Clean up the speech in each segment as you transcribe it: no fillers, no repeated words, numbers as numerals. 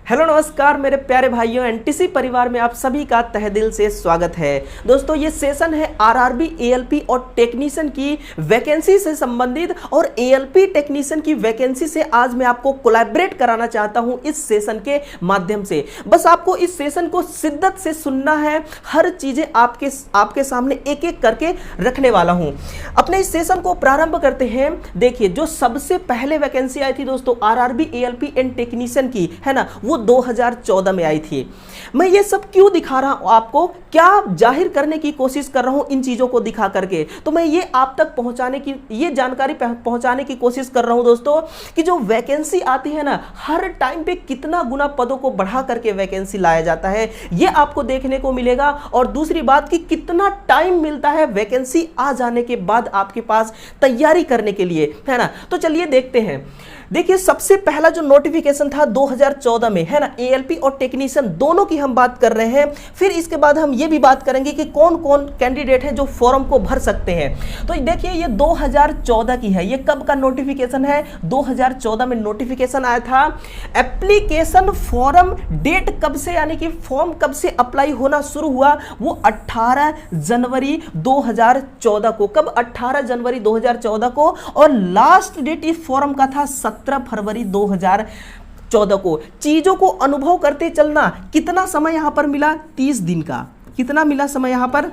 Hello नमस्कार मेरे प्यारे भाइयों, एनटीसी परिवार में आप सभी का तहे दिल से स्वागत है। दोस्तों ये सेशन है आरआरबी एएलपी और टेक्नीशियन की वैकेंसी से संबंधित, और एएलपी टेक्नीशियन की वैकेंसी से आज मैं आपको कोलैबोरेट कराना चाहता हूं इस सेशन के माध्यम से। बस आपको इस सेशन को शिद्दत से सुनना है, हर चीजें आपके सामने एक एक करके रखने वाला हूं। अपने इस सेशन को प्रारंभ करते हैं। देखिए, जो सबसे पहले वैकेंसी आई थी दोस्तों आरआरबी एएलपी एंड टेक्नीशियन की, है ना, वो 2014 में आई थी। मैं ये सब क्यों दिखा रहा हूं आपको, क्या जाहिर करने की कोशिश कर रहा हूं इन चीजों को दिखा करके, तो मैं ये आप तक पहुंचाने की, ये जानकारी पहुंचाने की कोशिश कर रहा हूं दोस्तों कि जो वैकेंसी आती है ना, हर टाइम पे कितना गुना पदों को बढ़ा करके वैकेंसी लाया जाता है, ये आपको देखने को मिलेगा। और दूसरी बात कि कितना टाइम मिलता है वैकेंसी आ जाने के बाद आपके पास तैयारी करने के लिए, है ना। तो चलिए देखते हैं। देखिए, सबसे पहला जो नोटिफिकेशन था 2014 में, है ना, एएलपी और टेक्नीशियन दोनों की हम बात कर रहे हैं। फिर इसके बाद हम ये भी बात करेंगे कि कौन कौन कैंडिडेट हैं जो फॉर्म को भर सकते हैं। तो देखिए, ये 2014 की है। ये कब का नोटिफिकेशन है? 2014 में नोटिफिकेशन आया था। एप्लीकेशन फॉर्म डेट कब से, यानी कि फॉर्म कब से अप्लाई होना शुरू हुआ, वो 18 जनवरी 2014 को। कब? 18 जनवरी 2014 को। और लास्ट डेट इस फॉर्म का था 17 फरवरी 2014 को। चीजों को अनुभव करते चलना। कितना समय यहां पर मिला? 30 दिन का। कितना मिला समय यहां पर?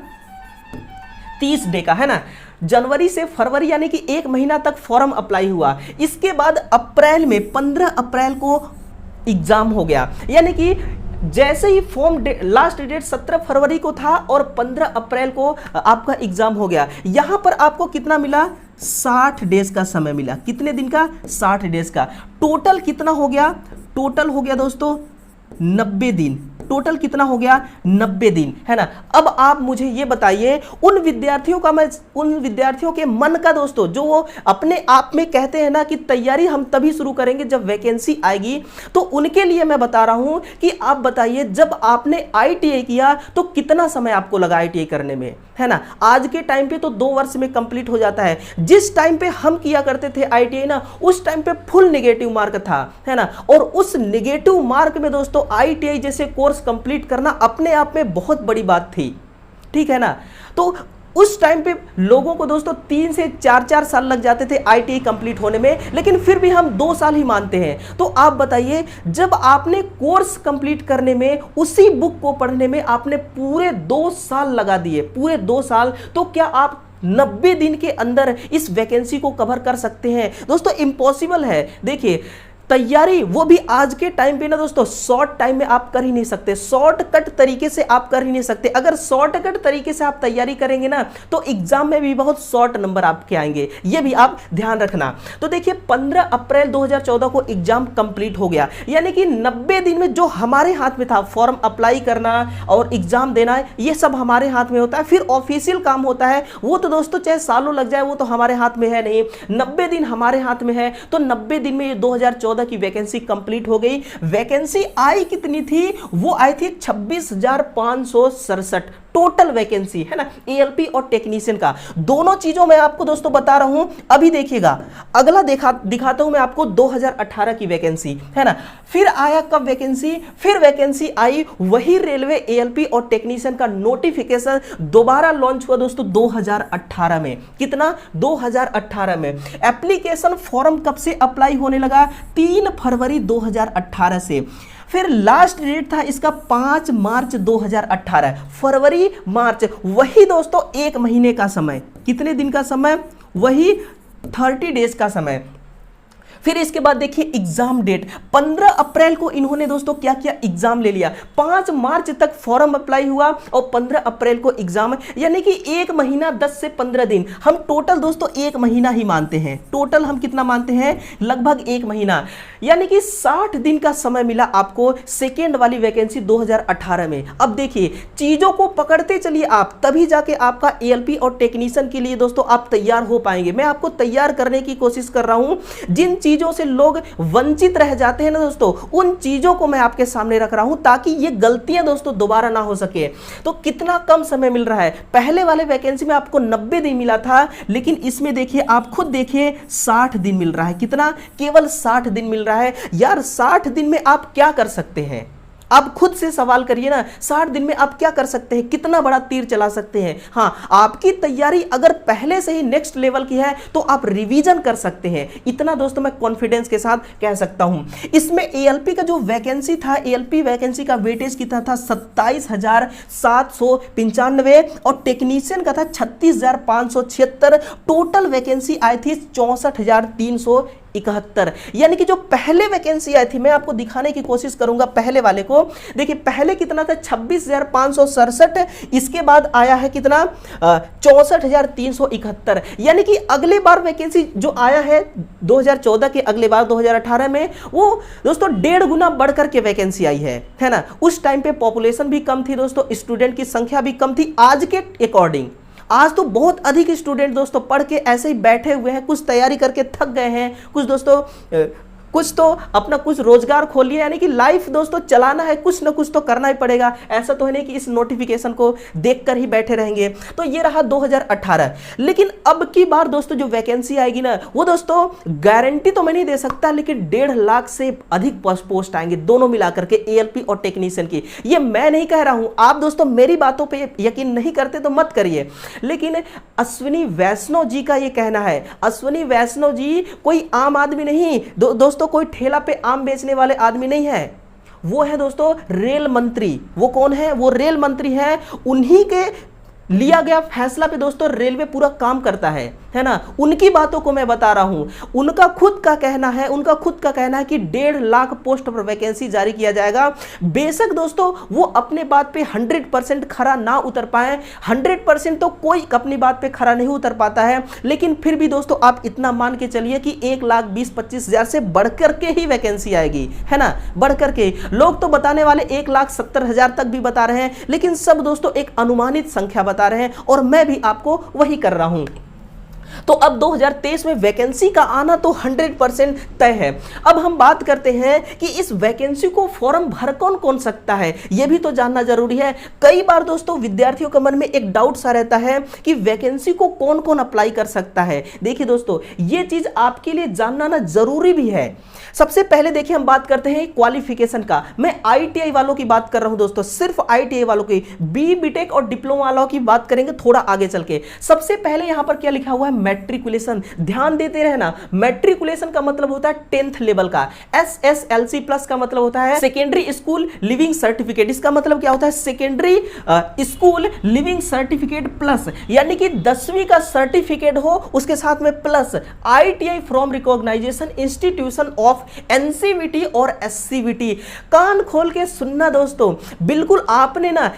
30 डे का, है ना। जनवरी से फरवरी यानी कि 1 महीना तक फॉर्म अप्लाई हुआ। इसके बाद अप्रैल में 15 अप्रैल को एग्जाम हो गया। यानी कि जैसे ही फॉर्म लास्ट डेट 17 फरवरी को था और 15 अप्रैल को आपका एग्जाम हो गया। यहां पर आपको कितना मिला? 60 डेज का समय मिला। कितने दिन का? 60 डेज का। टोटल कितना हो गया? टोटल हो गया दोस्तों 90 दिन। टोटल कितना हो गया? 90 दिन, है ना। अब आप मुझे ये बताइए, उन विद्यार्थियों के मन का दोस्तों, जो वो अपने आप में कहते हैं ना कि तैयारी हम तभी शुरू करेंगे जब वैकेंसी आएगी, तो उनके लिए मैं बता रहा हूं कि आप बताइए, जब आपने आईटीआई किया तो कितना समय आपको लगा आईटीआई करने में, है ना। आज के टाइम पे तो 2 वर्ष में कंप्लीट हो जाता है। जिस टाइम पे हम किया करते थे आईटीआई ना, उस टाइम पे फुल नेगेटिव मार्क था, है ना। और उस नेगेटिव मार्क में दोस्तों आईटीआई जैसे कोर्स कंप्लीट करना अपने आप में बहुत बड़ी बात थी, ठीक है ना। तो उस टाइम पे लोगों को दोस्तों 3 से 4 साल लग जाते थे आईटीआई कंप्लीट होने में, लेकिन फिर भी हम 2 साल ही मानते हैं। तो आप बताइए, जब आपने कोर्स कंप्लीट करने में, उसी बुक को पढ़ने में आपने पूरे 2 साल लगा दिए, पूरे 2 साल, तो क्या आप 90 दिन के अंदर इस वैकेंसी को कवर कर सकते हैं? दोस्तों इम्पॉसिबल है। देखिए, तैयारी वो भी आज के टाइम पे ना दोस्तों शॉर्ट टाइम में आप कर ही नहीं सकते, शॉर्टकट तरीके से आप कर ही नहीं सकते। अगर शॉर्टकट तरीके से आप तैयारी करेंगे ना, तो एग्जाम में भी बहुत शॉर्ट नंबर आपके आएंगे, ये भी आप ध्यान रखना। तो देखिए, 15 अप्रैल 2014 को एग्जाम कंप्लीट हो गया। यानी कि 90 दिन में जो हमारे हाथ में था, फॉर्म अप्लाई करना और एग्जाम देना, ये सब हमारे हाथ में होता है। फिर ऑफिशियल काम होता है, वो तो दोस्तों चाहे सालों लग जाए, वो तो हमारे हाथ में है नहीं। 90 दिन हमारे हाथ में है, तो 90 दिन में ये 2014 की वैकेंसी कंप्लीट हो गई। वैकेंसी आई कितनी थी? वो आई थी 26,567 टोटल वैकेंसी, है ना, एएलपी और टेक्नीशियन का। दोनों चीजों में आपको दोस्तों बता रहा हूं। अभी देखिएगा, अगला दिखाता हूं मैं आपको 2018 की वैकेंसी, है ना। फिर आया कब वैकेंसी? फिर वैकेंसी आई, वही रेलवे एएलपी और टेक्नीशियन का नोटिफिकेशन दोबारा लॉन्च हुआ दोस्तों 2018 में। कितना? 2018 में। एप्लीकेशन फॉर्म कब से अप्लाई होने लगा? 3 फरवरी 2018 से। फिर लास्ट डेट था इसका 5 मार्च 2018। फरवरी मार्च, वही दोस्तों 1 महीने का समय। कितने दिन का समय? वही 30 डेज का समय। फिर इसके बाद देखिए एग्जाम डेट, 15 अप्रैल को इन्होंने दोस्तों क्या किया? एग्जाम ले लिया। 5 मार्च तक फॉर्म अप्लाई हुआ और 15 अप्रैल को एग्जाम, यानी कि 1 महीना 10 से 15 दिन। हम टोटल दोस्तों 1 महीना ही मानते हैं। टोटल हम कितना मानते हैं? लगभग 1 महीना, यानी कि 60 दिन का समय मिला आपको सेकेंड वाली वैकेंसी 2018 में। अब देखिए, चीजों को पकड़ते चलिए आप, तभी जाके आपका एएलपी और टेक्नीशियन के लिए दोस्तों आप तैयार हो पाएंगे। मैं आपको तैयार करने की कोशिश कर रहा हूं। जिन चीजों से लोग वंचित रह जाते हैं ना दोस्तों, उन चीजों को मैं आपके सामने रख रहा हूं ताकि ये गलतियां दोस्तों दोबारा ना हो सके। तो कितना कम समय मिल रहा है, पहले वाले वैकेंसी में आपको 90 दिन मिला था, लेकिन इसमें देखिए आप खुद देखिए 60 दिन मिल रहा है। कितना? केवल 60 दिन मिल रहा है। यार 60 दिन में आप क्या कर सकते हैं? आप खुद से सवाल करिए ना, 60 दिन में आप क्या कर सकते हैं, कितना बड़ा तीर चला सकते हैं। हाँ, आपकी तैयारी अगर पहले से ही नेक्स्ट लेवल की है तो आप रिवीजन कर सकते हैं, इतना दोस्तों मैं कॉन्फिडेंस के साथ कह सकता हूं। इसमें एएलपी का जो वैकेंसी था, एएलपी वैकेंसी का वेटेज कितना था? 27,795 और टेक्नीशियन का था 36,576। टोटल वैकेंसी आई थी 64,371। यानी कि जो पहले वैकेंसी आई थी, मैं आपको दिखाने की कोशिश करूंगा पहले वाले को। देखिए पहले कितना था? 26,567। इसके बाद आया है कितना? 64,371। यानी कि अगले बार वैकेंसी जो आया है 2014 के अगले बार 2018 में, वो दोस्तों 1.5 गुना बढ़कर के वैकेंसी आई है ना। उस टाइम पे पॉपुलेशन भी कम थी दोस्तों, स्टूडेंट की संख्या भी कम थी आज के अकॉर्डिंग। आज तो बहुत अधिक स्टूडेंट दोस्तों पढ़ के ऐसे ही बैठे हुए हैं, कुछ तैयारी करके थक गए हैं, कुछ दोस्तों कुछ तो अपना कुछ रोजगार खोल लिया। यानी कि लाइफ दोस्तों चलाना है, कुछ ना कुछ तो करना ही पड़ेगा। ऐसा तो है नहीं कि इस नोटिफिकेशन को देखकर ही बैठे रहेंगे। तो ये रहा 2018। लेकिन अब की बार दोस्तों जो वैकेंसी आएगी ना, वो दोस्तों गारंटी तो मैं नहीं दे सकता, लेकिन 1.5 लाख से अधिक पोस्ट आएंगे दोनों मिलाकर के, एएलपी और टेक्नीशियन की। ये मैं नहीं कह रहा हूं, आप दोस्तों मेरी बातों पर यकीन नहीं करते तो मत करिए, लेकिन अश्विनी वैष्णव जी का ये कहना है। अश्विनी वैष्णव जी कोई आम आदमी नहीं दोस्तों, कोई ठेला पे आम बेचने वाले आदमी नहीं है, वो है दोस्तों रेल मंत्री। वो कौन है? वो रेल मंत्री है। उन्हीं के लिया गया फैसला पे दोस्तों रेलवे पूरा काम करता है ना। उनकी बातों को मैं बता रहा हूं। उनका खुद का कहना है कि 1.5 लाख पोस्ट पर वैकेंसी जारी किया जाएगा। बेशक दोस्तों वो अपने बात पे 100% खरा ना उतर पाए, 100% तो कोई अपनी बात पे खरा नहीं उतर पाता है, लेकिन फिर भी दोस्तों आप इतना मान के चलिए कि 1,20,25,000 से बढ़कर के ही वैकेंसी आएगी, है ना। बढ़कर के लोग तो बताने वाले 1,70,000 तक भी बता रहे हैं, लेकिन सब दोस्तों एक अनुमानित संख्या बता रहे हैं, और मैं भी आपको वही कर रहा हूं। तो अब 2023 में वैकेंसी का आना तो 100% तय है। अब हम बात करते हैं कि इस वैकेंसी को फॉर्म भर कौन कौन सकता है, यह भी तो जानना जरूरी है। कई बार दोस्तों विद्यार्थियों के मन में एक डाउट सा रहता है कि वैकेंसी को कौन कौन अप्लाई कर सकता है। देखिए दोस्तों, यह चीज आपके लिए जानना ना जरूरी भी है। सबसे पहले देखिए हम बात करते हैं क्वालिफिकेशन का। मैं आईटीआई वालों की बात कर रहा हूं दोस्तों, सिर्फ आईटीआई वालों की। बी, बीटेक और डिप्लोमा वालों की बात करेंगे थोड़ा आगे चल के। सबसे पहले यहां पर क्या लिखा हुआ है? मैट्रिकुलेशन। ध्यान देते रहना, मैट्रिकुलेशन का मतलब होता है 10th लेवल का। SSLC प्लस का मतलब होता है सेकेंडरी स्कूल लिविंग सर्टिफिकेट। इसका मतलब क्या होता है? Secondary school living certificate plus, यानी कि 10वीं का सर्टिफिकेट हो, उसके साथ में plus ITI from recognisation institution of NCVT और एससीवीटी। कान खोल के सुनना दोस्तों, बिल्कुल आपने ना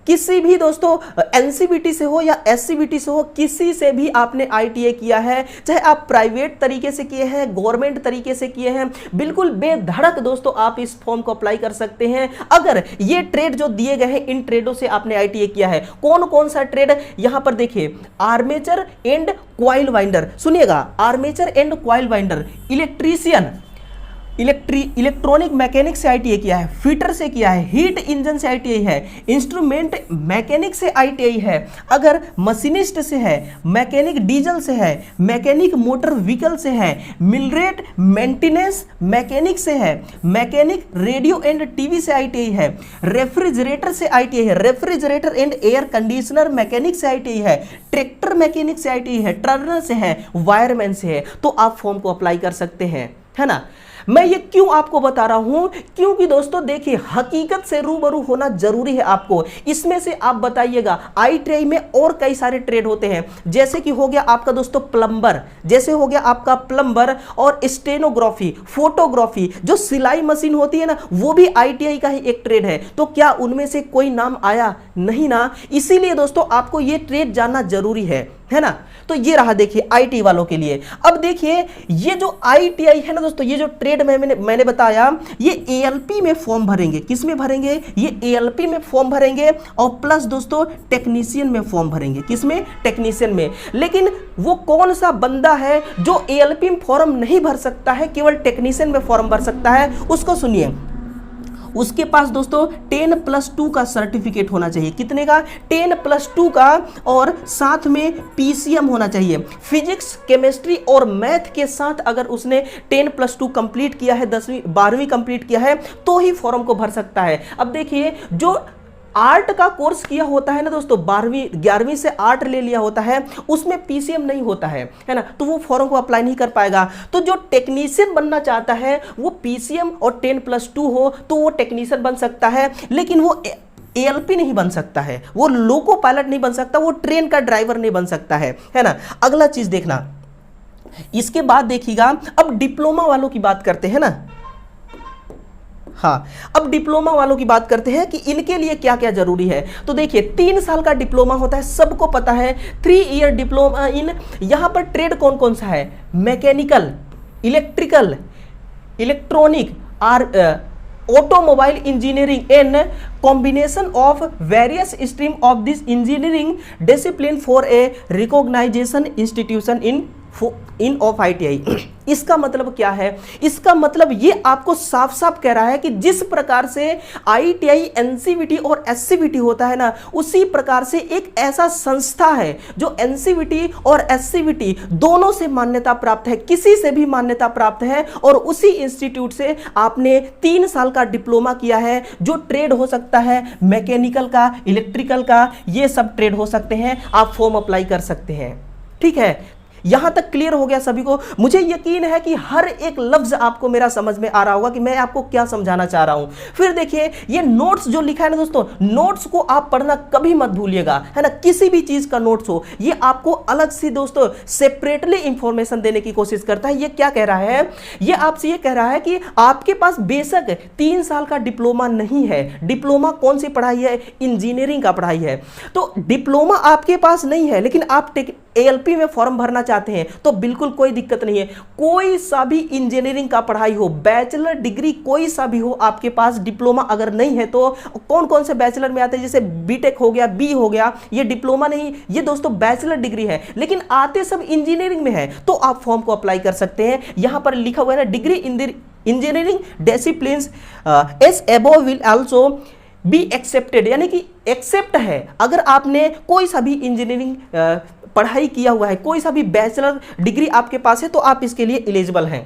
किसी भी दोस्तों एनसीवीटी से हो या एससीवीटी से हो, किसी से भी आपने आईटीआई किया है, चाहे आप प्राइवेट तरीके से किए हैं, गवर्नमेंट तरीके से किए हैं, बिल्कुल बेधड़क दोस्तों आप इस फॉर्म को अप्लाई कर सकते हैं। अगर ये ट्रेड जो दिए गए हैं, इन ट्रेडों से आपने आईटीआई किया है। कौन कौन सा ट्रेड? यहां पर देखिए, आर्मेचर एंड क्वाइल वाइंडर, सुनिएगा, armature and coil winder, electrician, electronic mechanic से आईटीआई किया है, फिटर से किया है, हीट इंजन से आईटीआई है, इंस्ट्रूमेंट मैकेनिक से आईटीआई है, अगर मशीनिस्ट से है, मैकेनिक डीजल से है, मैकेनिक मोटर व्हीकल से है, मिलरेट मेंटेनेंस मैकेनिक से है, मैकेनिक रेडियो एंड टीवी से आईटीआई है, रेफ्रिजरेटर से आईटीआई है, refrigerator and air conditioner mechanic से आईटीआई है, ट्रैक्टर मैकेनिक से आईटीआई है, टर्नर से है, वायरमैन से है। तो आप फॉर्म को अप्लाई कर सकते हैं, है ना। मैं ये क्यों आपको बता रहा हूं? क्योंकि दोस्तों देखिए, हकीकत से रूबरू होना जरूरी है आपको। इसमें से आप बताइएगा, आईटीआई में और कई सारे ट्रेड होते हैं, जैसे कि हो गया आपका दोस्तों प्लम्बर, जैसे हो गया आपका प्लम्बर, और स्टेनोग्राफी, फोटोग्राफी, जो सिलाई मशीन होती है ना, वो भी आईटीआई का ही एक ट्रेड है। तो क्या उनमें से कोई नाम आया? नहीं ना। इसीलिए दोस्तों आपको ये ट्रेड जानना जरूरी है। है ना। तो ये रहा देखिए आईटी वालों के लिए। अब देखिए ये जो आईटीआई है ना दोस्तों, ये जो ट्रेड में मैंने बताया, ये एएलपी में फॉर्म भरेंगे। किस में भरेंगे? ये एएलपी में फॉर्म भरेंगे और प्लस दोस्तों टेक्नीशियन में फॉर्म भरेंगे। किस में? टेक्नीशियन में। लेकिन वो कौन सा बंदा है जो एएलपी में फॉर्म नहीं भर सकता है, केवल टेक्नीशियन में फॉर्म भर सकता है? उसको सुनिए, उसके पास दोस्तों 10+2 का सर्टिफिकेट होना चाहिए। कितने का? 10+2 का, और साथ में पीसीएम होना चाहिए। फिजिक्स, केमिस्ट्री और मैथ के साथ अगर उसने 10+2 कंप्लीट किया है, 10वीं 12वीं कंप्लीट किया है, तो ही फॉर्म को भर सकता है। अब देखिए जो आर्ट का कोर्स किया होता है ना दोस्तों, 12वीं 11वीं से आर्ट ले लिया होता है, उसमें पीसीएम नहीं होता है ना, तो वो फॉर्म को अप्लाई नहीं कर पाएगा। तो जो टेक्नीशियन बनना चाहता है वो पीसीएम और 10+2 हो तो वो टेक्नीशियन बन सकता है, लेकिन वो एएलपी नहीं बन सकता है, वो लोको पायलट नहीं बन सकता, वो ट्रेन का ड्राइवर नहीं बन सकता है ना। अगला चीज देखना, इसके बाद देखिएगा, अब डिप्लोमा वालों की बात करते हैं ना। हाँ, अब डिप्लोमा वालों की बात करते हैं कि इनके लिए क्या क्या जरूरी है। तो देखिए 3 साल का डिप्लोमा होता है, सबको पता है। 3 ईयर डिप्लोमा इन, यहां पर ट्रेड कौन कौन सा है? Mechanical, electrical, electronic, automobile engineering and combination of various stream of this engineering discipline for a recognisation institution in of ITI. इसका मतलब क्या है? इसका मतलब ये आपको साफ साफ कह रहा है कि जिस प्रकार से आईटीआई, एनसीवीटी और एससीवीटी होता है ना, उसी प्रकार से एक ऐसा संस्था है जो एनसीवीटी और एससीवीटी दोनों से मान्यता प्राप्त है, किसी से भी मान्यता प्राप्त है, और उसी इंस्टीट्यूट से आपने 3 साल का डिप्लोमा किया है। जो ट्रेड हो सकता है मैकेनिकल का, इलेक्ट्रिकल का, ये सब ट्रेड हो सकते हैं, आप फॉर्म अप्लाई कर सकते हैं। ठीक है, यहां तक क्लियर हो गया सभी को? मुझे यकीन है कि हर एक लफ्ज आपको मेरा समझ में आ रहा होगा कि मैं आपको क्या समझाना चाह रहा हूं। फिर देखिए ये नोट्स जो लिखा है ना दोस्तों, नोट्स को आप पढ़ना कभी मत भूलिएगा, है ना। किसी भी चीज का नोट्स हो, ये आपको अलग से दोस्तों सेपरेटली इंफॉर्मेशन देने की कोशिश करता है। ये क्या कह रहा है? ये आपसे ये कह रहा है कि आपके पास बेशक 3 साल का डिप्लोमा नहीं है। डिप्लोमा कौन सी पढ़ाई है? इंजीनियरिंग का पढ़ाई है। तो डिप्लोमा आपके पास नहीं है, लेकिन आप एएलपी में फॉर्म भरना चाहते हैं तो बिल्कुल कोई दिक्कत नहीं है। कोई सा भी इंजीनियरिंग का पढ़ाई हो, बैचलर डिग्री कोई सा भी हो, आपके पास डिप्लोमा अगर नहीं है तो कौन कौन से बैचलर में आते हैं? जैसे बीटेक हो गया, बी हो गया, ये डिप्लोमा नहीं, ये दोस्तों बैचलर डिग्री है, लेकिन आते सब इंजीनियरिंग में है, तो आप फॉर्म को अप्लाई कर सकते हैं। यहां पर लिखा हुआ है ना, degree in engineering disciplines S above will also be accepted, यानी कि एक्सेप्ट है। अगर आपने कोई सा भी इंजीनियरिंग पढ़ाई किया हुआ है, कोई सा भी बैचलर डिग्री आपके पास है, तो आप इसके लिए एलिजिबल हैं।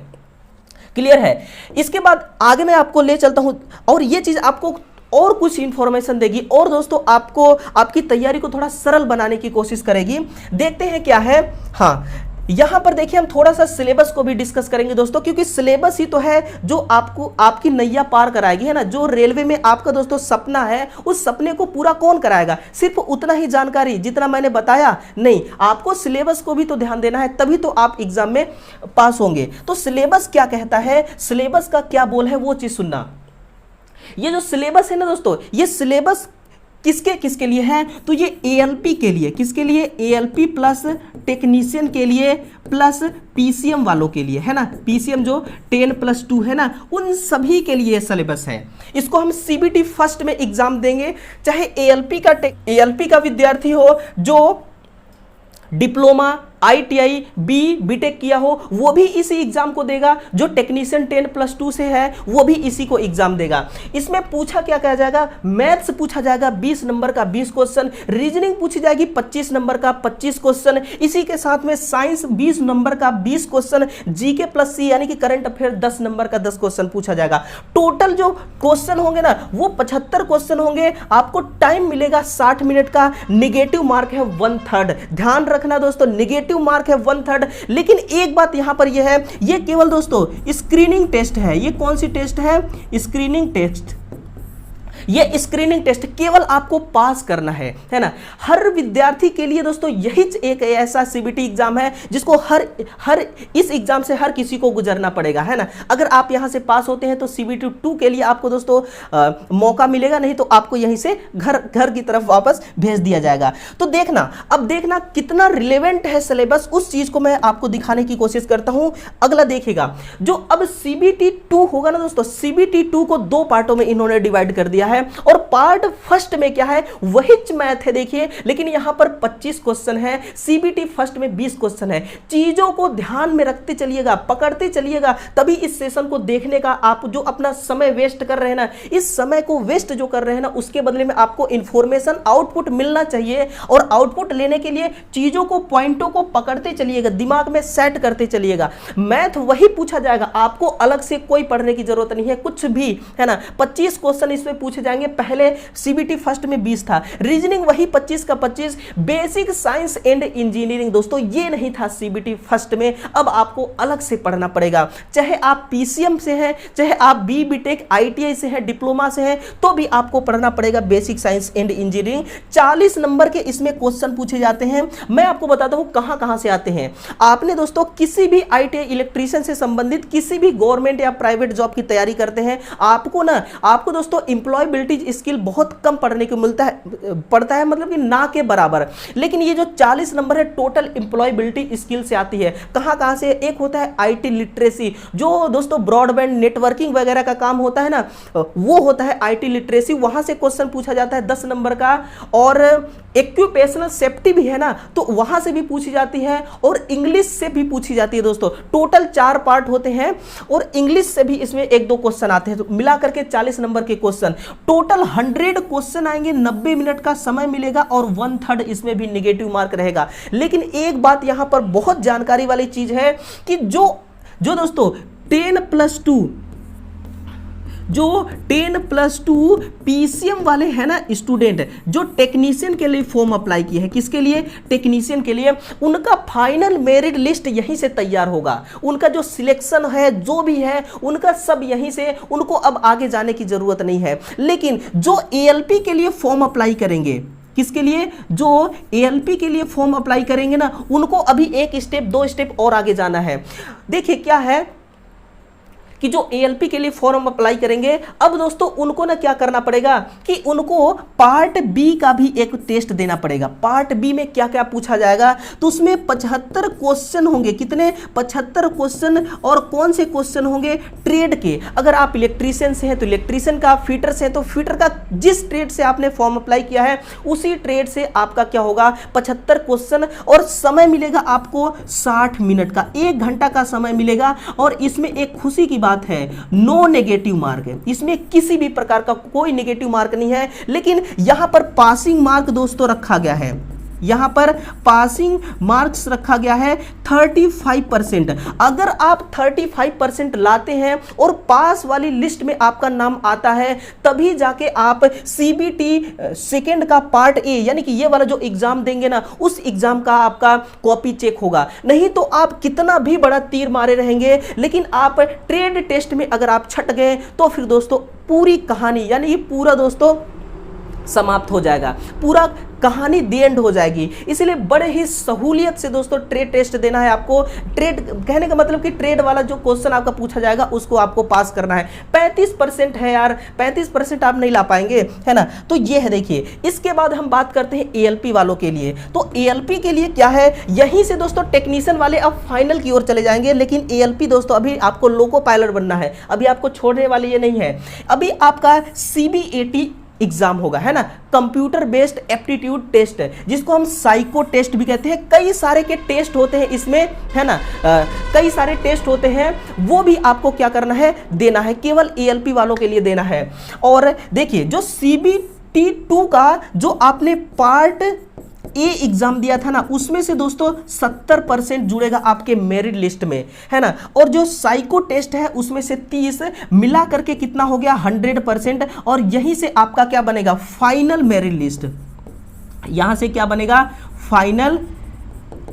क्लियर है? इसके बाद आगे मैं आपको ले चलता हूं, और ये चीज आपको और कुछ इंफॉर्मेशन देगी, और दोस्तों आपको आपकी तैयारी को थोड़ा सरल बनाने की कोशिश करेगी। देखते हैं क्या है। हाँ, यहां पर देखिए हम थोड़ा सा सिलेबस को भी डिस्कस करेंगे दोस्तों, क्योंकि सिलेबस ही तो है जो आपको आपकी नैया पार कराएगी, है ना। जो रेलवे में आपका दोस्तों सपना है, उस सपने को पूरा कौन कराएगा? सिर्फ उतना ही जानकारी जितना मैंने बताया नहीं, आपको सिलेबस को भी तो ध्यान देना है, तभी तो आप एग्जाम में पास होंगे। तो सिलेबस क्या कहता है, सिलेबस का क्या बोल है, वो चीज सुनना। ये जो सिलेबस है ना दोस्तों, ये सिलेबस किसके किसके लिए है? तो ये एएलपी के लिए, किसके लिए? एएलपी प्लस टेक्नीशियन के लिए प्लस पीसीएम वालों के लिए, है ना। पीसीएम जो 10+2 है ना, उन सभी के लिए सिलेबस है। इसको हम सीबीटी फर्स्ट में एग्जाम देंगे, चाहे एएलपी का विद्यार्थी हो जो डिप्लोमा, आईटीआई, बीटेक किया हो, वो भी इसी एग्जाम को देगा। जो टेक्नीशियन 10+2 से है वो भी इसी को एग्जाम देगा। इसमें पूछा क्या कहा जाएगा? मैथ्स पूछा जाएगा 20 नंबर का 20 क्वेश्चन, रीजनिंग पूछी जाएगी 25 नंबर का 25 क्वेश्चन, इसी के साथ में साइंस 20 नंबर का 20 क्वेश्चन, जीके प्लस सी यानी कि करंट अफेयर 10 नंबर का 10 क्वेश्चन पूछा जाएगा। टोटल जो क्वेश्चन होंगे ना, वो 75 क्वेश्चन होंगे। आपको टाइम मिलेगा 60 मिनट का। निगेटिव मार्क है 1/3। ध्यान रखना दोस्तों, निगेटिव मार्क है 1/3। लेकिन एक बात यहां पर यह है, ये केवल दोस्तों स्क्रीनिंग टेस्ट है। ये कौन सी टेस्ट है? Screening test. ये स्क्रीनिंग टेस्ट केवल आपको पास करना है ना। हर विद्यार्थी के लिए दोस्तों यही एक ऐसा सीबीटी एग्जाम है जिसको हर इस एग्जाम से हर किसी को गुजरना पड़ेगा, है ना। अगर आप यहां से पास होते हैं तो सीबीटी 2 के लिए आपको दोस्तों मौका मिलेगा, नहीं तो आपको यहीं से घर की तरफ वापस भेज दिया जाएगा। तो अब देखना कितना रिलेवेंट है सिलेबस, उस चीज को मैं आपको दिखाने की कोशिश करता हूं। अगला देखिएगा, जो अब सीबीटी 2 होगा ना दोस्तों, सीबीटी 2 को 2 पार्टों में इन्होंने डिवाइड कर दिया है और पार्ट फर्स्ट में क्या है, वही मैथ है देखिए, लेकिन यहां पर 25 क्वेश्चन है, सीबीटी फर्स्ट में 20 क्वेश्चन है। चीजों को ध्यान में रखते चलिएगा, पकड़ते चलिएगा, तभी इस सेशन को देखने का आप जो अपना समय वेस्ट कर रहे हैं ना, इस समय को वेस्ट जो कर रहे हैं ना, उसके बदले में आपको इंफॉर्मेशन आउटपुट मिलना चाहिए। और आउटपुट लेने के लिए चीजों को, पॉइंटों को पकड़ते चलिएगा, दिमाग में सेट करते चलिएगा। मैथ वही पूछा जाएगा, आपको अलग से कोई पढ़ने की जरूरत नहीं है कुछ भी, है ना। 25 क्वेश्चन इसमें पूछे जाएंगे, पहले सीबीटी फर्स्ट में 20 था। रीजनिंग वही 25 का 25, बेसिक साइंस एंड इंजीनियरिंग दोस्तों ये नहीं था सीबीटी फर्स्ट में, अब आपको अलग से पढ़ना पड़ेगा। चाहे आप पीसीएम से हैं, चाहे आप बीटेक आईटीआई से हैं, डिप्लोमा से हैं, तो भी आपको पढ़ना पड़ेगा basic science and engineering. 40 number के इसमें क्वेश्चन पूछे जाते हैं। मैं आपको बताता हूं कहां से आते हैं। आपने दोस्तों किसी भी आईटीआई इलेक्ट्रीशियन से संबंधित किसी भी गवर्नमेंट या प्राइवेट जॉब की तैयारी करते हैं, आपको दोस्तों एम्प्लॉयबिलिटी स्किल बहुत कम पढ़ने को पड़ता है, मतलब कि ना के बराबर। लेकिन ये जो 40 नंबर है टोटल एम्प्लॉयबिलिटी स्किल से आती है। कहां से? एक होता है आईटी लिटरेसी, जो दोस्तों ब्रॉडबैंड नेटवर्किंग वगैरह का काम होता है ना, वो होता है आईटी लिटरेसी, वहां से क्वेश्चन पूछा जाता है 10 नंबर का। और एक्यूपेशनल सेफ्टी भी है ना, तो वहां से भी पूछी जाती है और इंग्लिश से भी पूछी जाती है दोस्तों। टोटल 4 पार्ट होते हैं और इंग्लिश से भी इसमें 1-2 क्वेश्चन आते हैं, तो मिला करके 40 नंबर के क्वेश्चन। टोटल 100 क्वेश्चन आएंगे, 90 मिनट का समय मिलेगा और 1/3 इसमें भी नेगेटिव मार्क रहेगा। लेकिन एक बात यहां पर बहुत जानकारी वाली चीज है कि जो दोस्तों 10+2 पीसीएम वाले हैं ना स्टूडेंट, जो टेक्नीशियन के लिए फॉर्म अप्लाई किए हैं, किसके लिए? टेक्नीशियन के लिए। उनका फाइनल मेरिट लिस्ट यहीं से तैयार होगा, उनका जो सिलेक्शन है जो भी है उनका सब यहीं से, उनको अब आगे जाने की जरूरत नहीं है। लेकिन जो एएलपी के लिए फॉर्म अप्लाई करेंगे, किसके लिए? जो एएलपी के लिए फॉर्म अप्लाई करेंगे ना, उनको अभी 1 स्टेप 2 स्टेप और आगे जाना है। देखिए क्या है कि जो एएलपी के लिए फॉर्म अप्लाई करेंगे, अब दोस्तों उनको ना क्या करना पड़ेगा कि उनको पार्ट बी का भी एक टेस्ट देना पड़ेगा। पार्ट बी में क्या क्या पूछा जाएगा, तो उसमें 75 क्वेश्चन होंगे। कितने? 75 क्वेश्चन। और कौन से क्वेश्चन होंगे? ट्रेड के। अगर आप इलेक्ट्रीशियन से हैं तो इलेक्ट्रीशियन का, फीटर से हैं तो फीटर का, जिस ट्रेड से आपने फॉर्म अप्लाई किया है उसी ट्रेड से आपका क्या होगा, 75 क्वेश्चन। और समय मिलेगा आपको 60 मिनट का, 1 घंटा का समय मिलेगा। और इसमें एक खुशी की बात है, नो नेगेटिव मार्क है, इसमें किसी भी प्रकार का कोई नेगेटिव मार्क नहीं है। लेकिन यहां पर पासिंग मार्क दोस्तों रखा गया है, यहां पर पासिंग मार्क्स रखा गया है 35%। अगर आप 35% लाते हैं और पास वाली लिस्ट में आपका नाम आता है, तभी जाके आप सीबीटी सेकेंड का पार्ट ए, यानी कि ये वाला जो एग्जाम देंगे ना, उस एग्जाम का आपका कॉपी चेक होगा। नहीं तो आप कितना भी बड़ा तीर मारे रहेंगे, लेकिन आप ट्रेड टेस्ट में अगर आप छट गए तो फिर दोस्तों पूरी कहानी, यानी ये पूरा दोस्तों समाप्त हो जाएगा, पूरा कहानी दी एंड हो जाएगी। इसलिए बड़े ही सहूलियत से दोस्तों ट्रेड टेस्ट देना है आपको। ट्रेड कहने का मतलब कि ट्रेड वाला जो क्वेश्चन आपका पूछा जाएगा उसको आपको पास करना है। 35% है यार, 35% आप नहीं ला पाएंगे, है ना। तो ये है, देखिए। इसके बाद हम बात करते हैं एएलपी वालों के लिए। तो एएलपी के लिए क्या है, यहीं से दोस्तों टेक्नीशियन वाले अब फाइनल की ओर चले जाएंगे। लेकिन एएलपी दोस्तों अभी आपको लोको पायलट बनना है, अभी आपको छोड़ने वाले ये नहीं है। अभी आपका सीबीएटी एग्जाम होगा, है ना, कंप्यूटर बेस्ड एप्टीट्यूड टेस्ट, जिसको हम साइको टेस्ट भी कहते हैं। कई सारे के टेस्ट होते हैं इसमें, है ना, कई सारे टेस्ट होते हैं, वो भी आपको क्या करना है, देना है, केवल एएलपी वालों के लिए देना है। और देखिए जो सीबीटी 2 का जो आपने पार्ट ए एग्जाम दिया था ना, उसमें से दोस्तों 70% जुड़ेगा आपके मेरिट लिस्ट में, है ना। और जो साइको टेस्ट है उसमें से 30 मिला करके कितना हो गया, 100%। और यहीं से आपका क्या बनेगा, फाइनल मेरिट लिस्ट। यहां से क्या बनेगा, फाइनल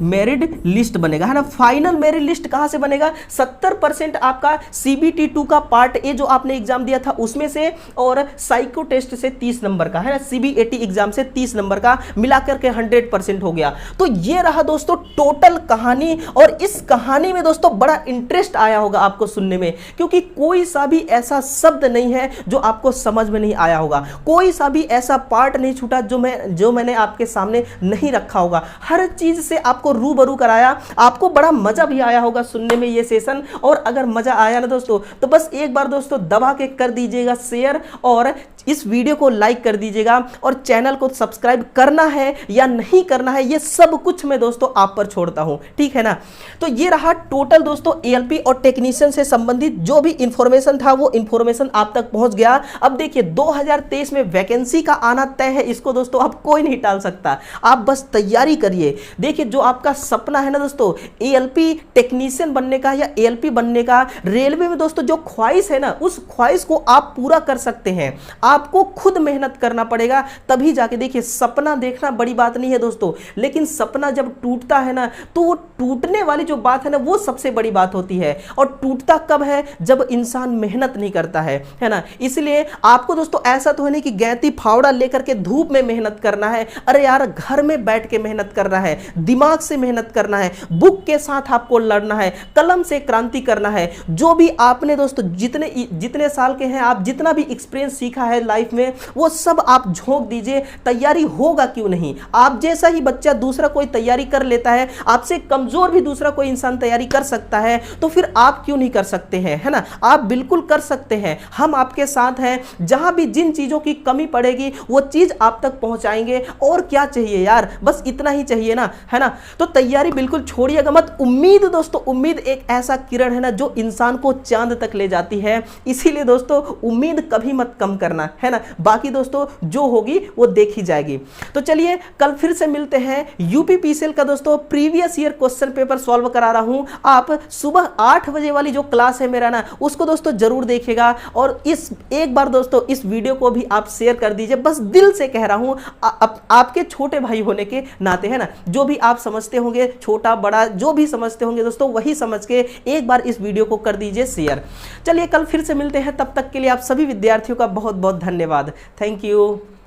मेरिट लिस्ट बनेगा, है ना। फाइनल मेरिट लिस्ट कहां से बनेगा? 70% आपका CBT 2 का पार्ट ए जो आपने एग्जाम दिया था उसमें से, और साइको टेस्ट से 30 नंबर का, है ना, CBAT एग्जाम से 30 नंबर का मिलाकर के 100% हो गया। तो ये रहा दोस्तों टोटल कहानी, और इस कहानी में दोस्तों बड़ा इंटरेस्ट आया होगा आपको सुनने में, क्योंकि कोई सा भी ऐसा शब्द नहीं है जो आपको समझ में नहीं आया होगा, कोई सा भी ऐसा पार्ट नहीं छूटा जो मैंने आपके सामने नहीं रखा होगा। हर चीज से आपको रूबरू कराया, आपको बड़ा मजा भी आया होगा सुनने में ये सेशन। और अगर मजा आया ना दोस्तों तो बस एक बार दोस्तों दबा के कर दीजिएगा शेयर, और इस वीडियो को लाइक कर दीजिएगा, और चैनल को सब्सक्राइब करना है या नहीं करना है ये सब कुछ मैं दोस्तों आप पर छोड़ता हूं, ठीक है ना। तो ये रहा टोटल दोस्तों ALP और टेक्नीशियन से संबंधित जो भी इंफॉर्मेशन था वो इंफॉर्मेशन आप तक पहुंच गया। अब देखिए 2023 में वैकेंसी का आना तय है, इसको दोस्तों आप कोई नहीं टाल सकता, आप बस तैयारी करिए। देखिए जो आपका सपना है ना दोस्तों ALP टेक्नीशियन बनने का या ALP बनने का, रेलवे में दोस्तों जो ख्वाहिश है ना उस ख्वाहिश को आप पूरा कर सकते हैं। आपको खुद मेहनत करना पड़ेगा तभी जाके, देखिए सपना देखना बड़ी बात नहीं है दोस्तों, लेकिन सपना जब टूटता है ना तो वो टूटने वाली जो बात है ना वो सबसे बड़ी बात होती है। और टूटता कब है? जब इंसान मेहनत नहीं करता है ना। इसलिए आपको दोस्तों ऐसा तो है नहीं कि गैती फावड़ा लेकर के धूप में मेहनत करना है, अरे यार घर में बैठ के मेहनत करना है, दिमाग से मेहनत करना है, बुक के साथ आपको लड़ना है, कलम से क्रांति करना है। जो भी आपने दोस्तों जितने साल के हैं, आप जितना भी एक्सपीरियंस सीखा है लाइफ में वो सब आप झोंक दीजिए, तैयारी होगा क्यों नहीं। आप जैसा ही बच्चा दूसरा कोई तैयारी कर लेता है, आपसे कमजोर भी दूसरा कोई इंसान तैयारी कर सकता है, तो फिर आप क्यों नहीं कर सकते हैं, है ना। आप बिल्कुल कर सकते हैं, हम आपके साथ हैं। जहां भी जिन चीजों की कमी पड़ेगी वो चीज आप तक पहुंचाएंगे। और क्या चाहिए यार, बस इतना ही चाहिए ना, है ना। तो तैयारी बिल्कुल छोड़िएगा मत। उम्मीद दोस्तों, उम्मीद एक ऐसा किरण है ना जो इंसान को चांद तक ले जाती है, इसीलिए दोस्तों उम्मीद कभी मत कम करना, है ना। बाकी दोस्तों जो होगी वो देखी जाएगी। तो चलिए कल फिर से मिलते हैं। UPPCL का दोस्तों previous year question paper solve करा रहा हूं। आप सुबह 8 बजे वाली जो क्लास है मेरा ना उसको दोस्तों जरूर देखिएगा, और इस एक बार दोस्तों इस वीडियो को भी आप शेयर कर दीजिए, बस दिल से कह रहा हूं, आपके छोटे भाई होने के नाते, है ना। जो भी आप समझते होंगे, छोटा बड़ा जो भी समझते होंगे दोस्तों, वही समझ के एक बार इस वीडियो को कर दीजिए शेयर। चलिए कल फिर से मिलते हैं, तब तक के लिए आप सभी विद्यार्थियों का बहुत बहुत धन्यवाद। Thank you.